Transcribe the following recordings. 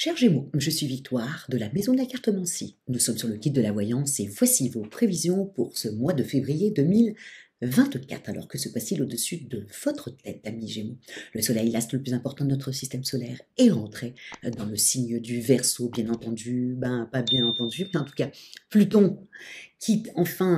Chers Gémeaux, je suis Victoire de la Maison de la Cartomancie. Nous sommes sur le guide de la voyance et voici vos prévisions pour ce mois de février 2024. Alors que se passe-t-il au-dessus de votre tête, amis Gémeaux? Le Soleil, l'astre le plus important de notre système solaire, est rentré dans le signe du Verseau, bien entendu. Pas bien entendu, mais en tout cas, Pluton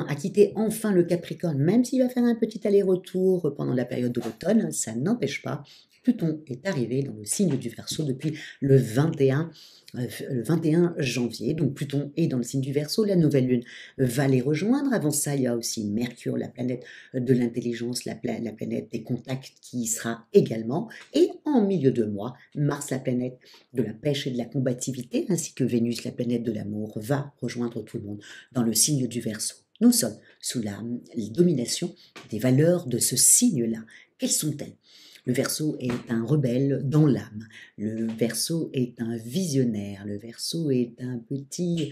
a quitté enfin le Capricorne, même s'il va faire un petit aller-retour pendant la période de l'automne, ça n'empêche pas. Pluton est arrivé dans le signe du Verseau depuis le 21, le 21 janvier. Donc Pluton est dans le signe du Verseau, la nouvelle lune va les rejoindre. Avant ça, il y a aussi Mercure, la planète de l'intelligence, la planète des contacts qui y sera également. Et en milieu de mois, Mars, la planète de la pêche et de la combativité, ainsi que Vénus, la planète de l'amour, va rejoindre tout le monde dans le signe du Verseau. Nous sommes sous la domination des valeurs de ce signe-là. Quelles sont-elles? Le Verseau est un rebelle dans l'âme. Le Verseau est un visionnaire. Le Verseau est un petit,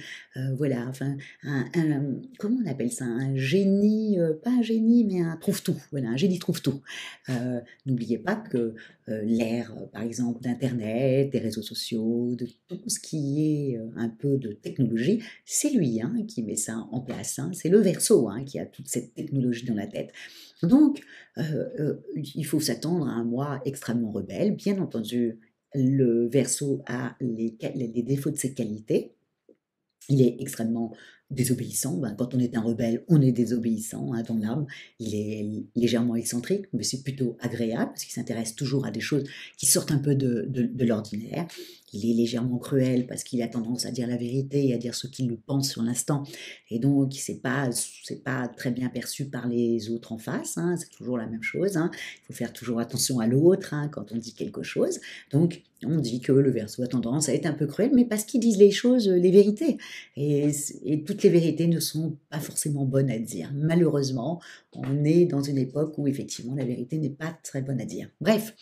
comment on appelle ça? Un génie, pas un génie, mais un trouve-tout. Voilà, un génie trouve-tout. N'oubliez pas que l'ère, par exemple, d'Internet, des réseaux sociaux, de tout ce qui est un peu de technologie, c'est lui qui met ça en place. C'est le Verseau qui a toute cette technologie dans la tête. Donc, il faut s'attendre à un mois extrêmement rebelle. Bien entendu, le Verseau a les défauts de ses qualités. Il est extrêmement désobéissant. Quand on est un rebelle, on est désobéissant dans l'âme. Il est légèrement excentrique, mais c'est plutôt agréable parce qu'il s'intéresse toujours à des choses qui sortent un peu de l'ordinaire. Il est légèrement cruel parce qu'il a tendance à dire la vérité et à dire ce qu'il pense sur l'instant. Et donc, c'est pas très bien perçu par les autres en face. C'est toujours la même chose. Il faut faire toujours attention à l'autre quand on dit quelque chose. Donc, on dit que le Verseau a tendance à être un peu cruel, mais parce qu'ils disent les choses, les vérités. Et toutes les vérités ne sont pas forcément bonnes à dire. Malheureusement, on est dans une époque où effectivement la vérité n'est pas très bonne à dire. Bref,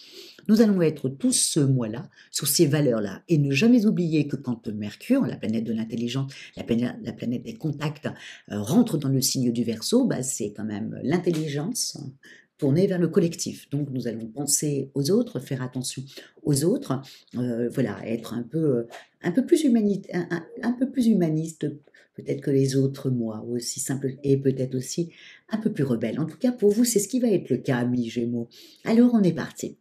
nous allons être tous ce mois-là sur ces valeurs-là. Et ne jamais oublier que quand Mercure, la planète de l'intelligence, la planète des contacts, rentre dans le signe du Verseau, c'est quand même l'intelligence tournée vers le collectif. Donc nous allons penser aux autres, faire attention aux autres, être un peu plus humaniste, un peu plus humaniste peut-être que les autres mois, aussi simple et peut-être aussi un peu plus rebelle. En tout cas, pour vous, c'est ce qui va être le cas, amis Gémeaux. Alors, on est parti.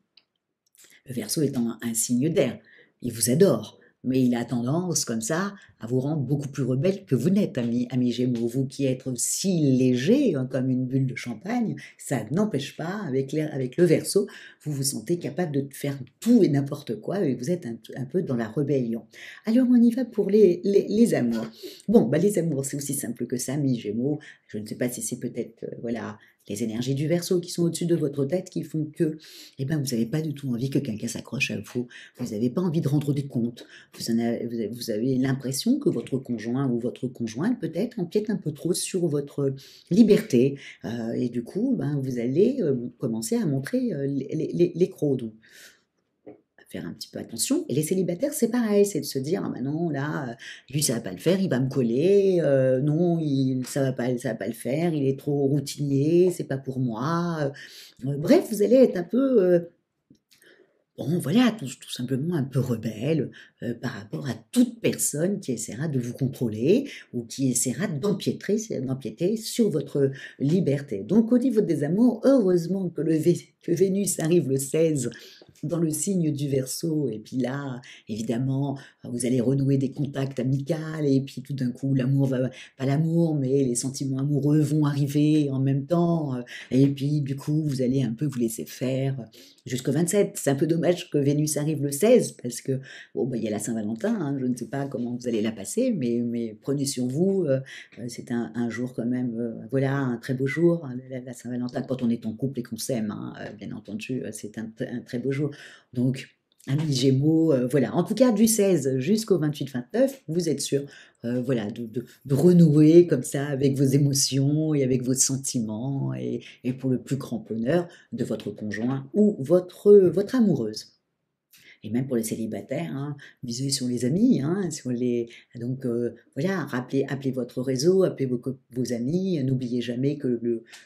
Le Verseau étant un signe d'air, il vous adore, mais il a tendance, comme ça, à vous rendre beaucoup plus rebelle que vous n'êtes, amis Gémeaux. Vous qui êtes si léger, comme une bulle de champagne, ça n'empêche pas, avec le Verseau, vous vous sentez capable de faire tout et n'importe quoi, et vous êtes un peu dans la rébellion. Alors, on y va pour les amours. Bon, les amours, c'est aussi simple que ça, amis Gémeaux. Je ne sais pas si c'est peut-être, les énergies du Verseau qui sont au-dessus de votre tête qui font que, vous n'avez pas du tout envie que quelqu'un s'accroche à vous. Vous n'avez pas envie de rendre des comptes. Vous avez l'impression que votre conjoint ou votre conjointe peut-être empiète un peu trop sur votre liberté. Et du coup, vous allez commencer à montrer les crocs. Donc, faire un petit peu attention. Et les célibataires, c'est pareil, c'est de se dire, non, là, lui, ça va pas le faire, il va me coller, non, ça va pas le faire, il est trop routinier, c'est pas pour moi. Bref, vous allez être un peu, tout simplement un peu rebelle par rapport à toute personne qui essaiera de vous contrôler ou qui essaiera d'empiéter sur votre liberté. Donc, au niveau des amours, heureusement que Vénus arrive le 16 dans le signe du Verseau, et puis là, évidemment, vous allez renouer des contacts amicaux, et puis tout d'un coup, pas l'amour, mais les sentiments amoureux vont arriver en même temps, et puis du coup, vous allez un peu vous laisser faire jusqu'au 27. C'est un peu dommage que Vénus arrive le 16, parce que, il y a la Saint-Valentin, je ne sais pas comment vous allez la passer, mais prenez sur vous, c'est un jour quand même, un très beau jour, la Saint-Valentin, quand on est en couple et qu'on s'aime, bien entendu, c'est un très beau jour. Donc, amis Gémeaux, en tout cas du 16 jusqu'au 28-29, vous êtes sûr de renouer comme ça avec vos émotions et avec vos sentiments et pour le plus grand bonheur de votre conjoint ou votre amoureuse. Et même pour les célibataires, misez sur les amis, donc appelez votre réseau, appelez vos amis, n'oubliez jamais que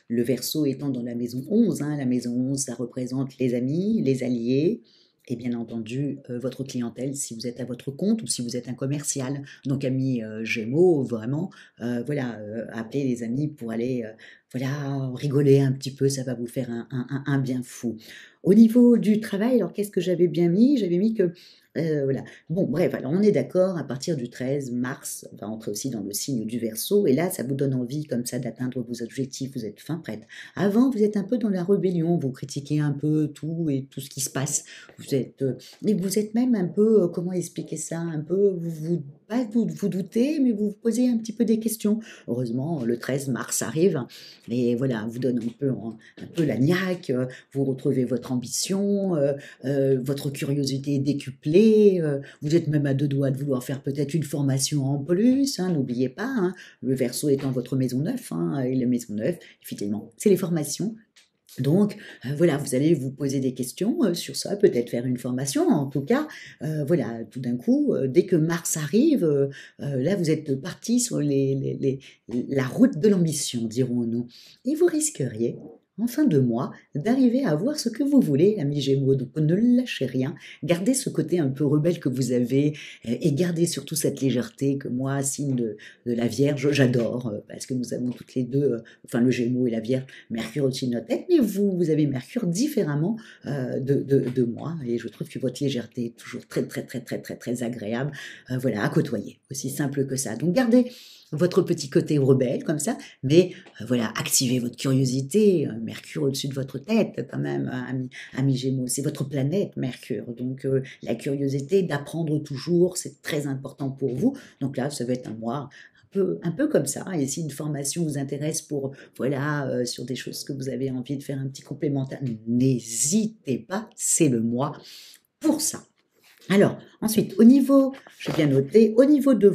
le Verseau étant dans la maison 11, la maison 11, ça représente les amis, les alliés, et bien entendu, votre clientèle si vous êtes à votre compte ou si vous êtes un commercial. Donc amis, Gémeaux, vraiment, voilà, appelez les amis pour aller, voilà, rigoler un petit peu, ça va vous faire un bien fou. Au niveau du travail, alors qu'est-ce que j'avais bien mis? J'avais mis que, voilà. Bon, bref, alors on est d'accord, à partir du 13 mars, on va entrer aussi dans le signe du Verseau, et là, ça vous donne envie comme ça d'atteindre vos objectifs, vous êtes fin prête. Avant, vous êtes un peu dans la rébellion, vous critiquez un peu tout et tout ce qui se passe. Et vous êtes même un peu, comment expliquer ça, un peu, pas vous doutez, mais vous vous posez un petit peu des questions. Heureusement, le 13 mars arrive, et voilà, vous donne un peu la niaque, vous retrouvez votre ambition, votre curiosité est décuplée, vous êtes même à deux doigts de vouloir faire peut-être une formation en plus, hein, n'oubliez pas, hein, le Verseau étant votre maison neuve, hein, et la maison neuve, effectivement, c'est les formations. Donc, voilà, vous allez vous poser des questions sur ça, peut-être faire une formation. En tout cas, voilà, tout d'un coup, dès que mars arrive, là, vous êtes parti sur la route de l'ambition, dirons-nous. Et vous risqueriez, en fin de mois, d'arriver à avoir ce que vous voulez, amis Gémeaux. Donc, ne lâchez rien. Gardez ce côté un peu rebelle que vous avez et gardez surtout cette légèreté que moi, signe de la Vierge, j'adore parce que nous avons toutes les deux, enfin le Gémeaux et la Vierge, Mercure au-dessus de notre tête, mais vous avez Mercure différemment de moi, et je trouve que votre légèreté est toujours très, très, très, très, très, très agréable, voilà, à côtoyer, aussi simple que ça. Donc gardez votre petit côté rebelle comme ça, mais voilà, activez votre curiosité, Mercure au-dessus de votre tête quand même, ami Gémeaux, c'est votre planète Mercure, donc la curiosité d'apprendre toujours, c'est très important pour vous, donc là, ça va être un mois un peu comme ça. Et si une formation vous intéresse pour, voilà, sur des choses que vous avez envie de faire un petit complémentaire, n'hésitez pas, c'est le mois pour ça. Alors, ensuite, au niveau, j'ai bien noté, au niveau de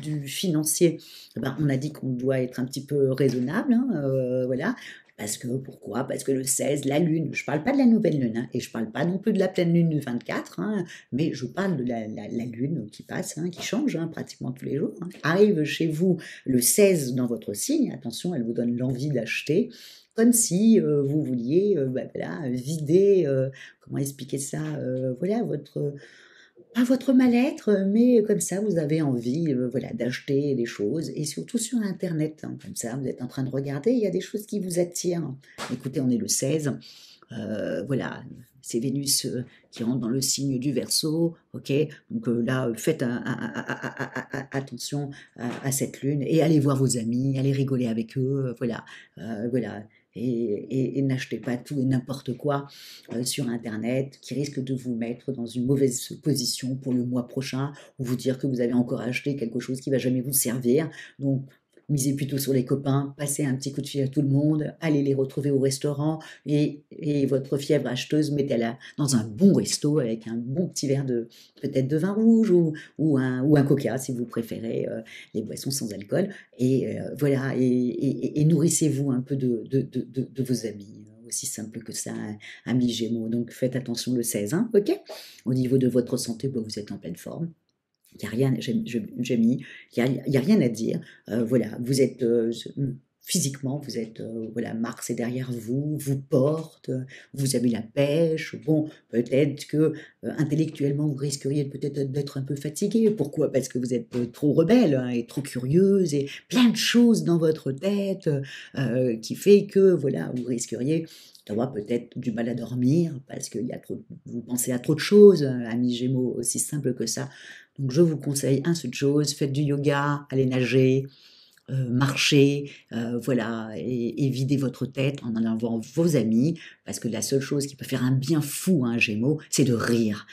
du financier, eh ben, on a dit qu'on doit être un petit peu raisonnable, hein, voilà. Parce que, pourquoi? Parce que le 16, la lune, je ne parle pas de la nouvelle lune, hein, et je ne parle pas non plus de la pleine lune du 24, hein, mais je parle de la lune qui passe, hein, qui change hein, pratiquement tous les jours, hein, arrive chez vous le 16 dans votre signe, attention, elle vous donne l'envie d'acheter, comme si vous vouliez bah, voilà, vider, comment expliquer ça, voilà, pas votre mal-être, mais comme ça, vous avez envie, voilà, d'acheter des choses et surtout sur internet, hein, comme ça, vous êtes en train de regarder, il y a des choses qui vous attirent. Écoutez, on est le 16, voilà, c'est Vénus qui rentre dans le signe du Verseau, ok? Donc là, faites attention à cette lune et allez voir vos amis, allez rigoler avec eux, voilà, voilà. Et n'achetez pas tout et n'importe quoi sur Internet qui risque de vous mettre dans une mauvaise position pour le mois prochain ou vous dire que vous avez encore acheté quelque chose qui va jamais vous servir. Donc, misez plutôt sur les copains, passez un petit coup de fil à tout le monde, allez les retrouver au restaurant et votre fièvre acheteuse, mettez-la dans un bon resto avec un bon petit verre peut-être de vin rouge ou un coca si vous préférez les boissons sans alcool. Et voilà, et nourrissez-vous un peu de vos amis. Aussi simple que ça, amis Gémeaux. Donc faites attention le 16, hein, ok? Au niveau de votre santé, bah, vous êtes en pleine forme. Il n'y a rien, j'ai mis, il y a rien à dire. Voilà, vous êtes physiquement, vous êtes, voilà, Mars est derrière vous, vous porte, vous avez la pêche. Bon, peut-être que intellectuellement, vous risqueriez peut-être d'être un peu fatigué. Pourquoi? Parce que vous êtes trop rebelle hein, et trop curieuse et plein de choses dans votre tête qui fait que, voilà, vous risqueriez d'avoir peut-être du mal à dormir parce que vous pensez à trop de choses, amis Gémeaux, aussi simple que ça. Donc je vous conseille un seule chose, faites du yoga, allez nager, marcher, voilà, et videz votre tête en allant voir vos amis, parce que la seule chose qui peut faire un bien fou à un Gémeaux, c'est de rire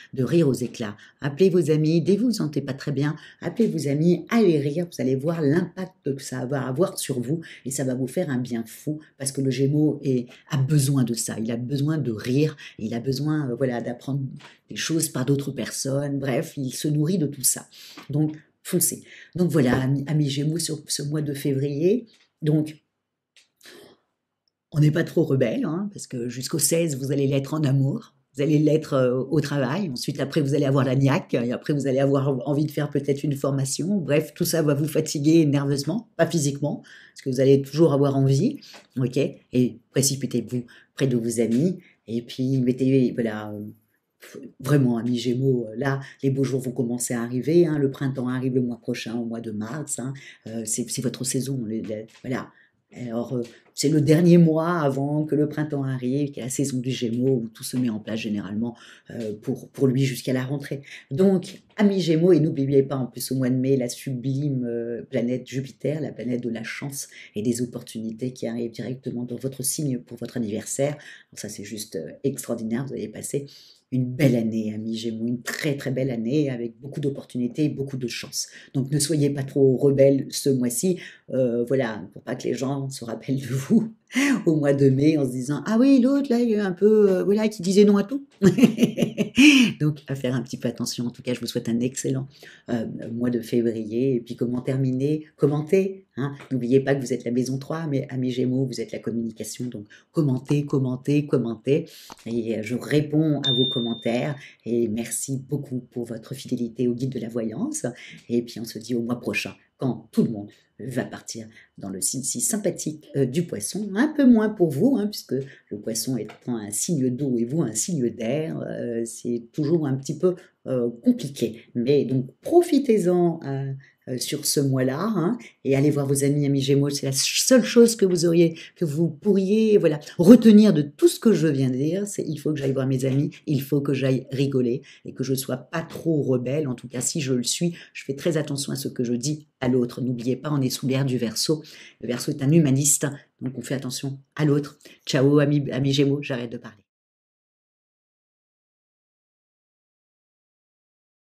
aux éclats. Appelez vos amis, dès que vous ne vous sentez pas très bien, appelez vos amis, allez rire, vous allez voir l'impact que ça va avoir sur vous, et ça va vous faire un bien fou, parce que le Gémeaux a besoin de ça, il a besoin de rire, il a besoin, voilà, d'apprendre des choses par d'autres personnes, bref, il se nourrit de tout ça. Donc, foncez. Donc voilà, amis Gémeaux, sur ce mois de février. Donc, on n'est pas trop rebelle, hein, parce que jusqu'au 16, vous allez l'être en amour. Vous allez l'être au travail. Ensuite, après, vous allez avoir la niaque. Et après, vous allez avoir envie de faire peut-être une formation. Bref, tout ça va vous fatiguer nerveusement, pas physiquement, parce que vous allez toujours avoir envie. Ok? Et précipitez-vous près de vos amis. Et puis, mettez, voilà, Vraiment, amis Gémeaux, là, les beaux jours vont commencer à arriver, hein, le printemps arrive le mois prochain, au mois de mars, hein, c'est votre saison, voilà. Alors, c'est le dernier mois avant que le printemps arrive, qui est la saison du Gémeaux, où tout se met en place généralement pour lui jusqu'à la rentrée. Donc, amis Gémeaux, et n'oubliez pas en plus au mois de mai, la sublime planète Jupiter, la planète de la chance et des opportunités qui arrivent directement dans votre signe pour votre anniversaire. Donc ça, c'est juste extraordinaire, vous allez passer une belle année, amis Gémeaux, une très très belle année avec beaucoup d'opportunités et beaucoup de chance. Donc ne soyez pas trop rebelles ce mois-ci, voilà, pour pas que les gens se rappellent de vous au mois de mai en se disant ah oui l'autre là il est un peu voilà qui disait non à tout. Donc à faire un petit peu attention. En tout cas, je vous souhaite un excellent mois de février. Et puis comment terminer? Commentez. Hein. N'oubliez pas que vous êtes la maison 3, mais amis Gémeaux, vous êtes la communication. Donc commentez, commentez, commentez. Et je réponds à vos commentaires. Et merci beaucoup pour votre fidélité au guide de la voyance. Et puis on se dit au mois prochain, quand tout le monde va partir dans le signe si sympathique du poisson, un peu moins pour vous, hein, puisque le poisson étant un signe d'eau et vous un signe d'air, c'est toujours un petit peu compliqué. Mais donc profitez-en sur ce mois-là, hein, et allez voir vos amis Gémeaux, c'est la seule chose que vous pourriez voilà, retenir de tout ce que je viens de dire, c'est il faut que j'aille voir mes amis, il faut que j'aille rigoler, et que je ne sois pas trop rebelle, en tout cas si je le suis, je fais très attention à ce que je dis à l'autre. N'oubliez pas, on est sous l'ère du Verseau. Le Verseau est un humaniste, donc on fait attention à l'autre. Ciao amis Gémeaux, j'arrête de parler.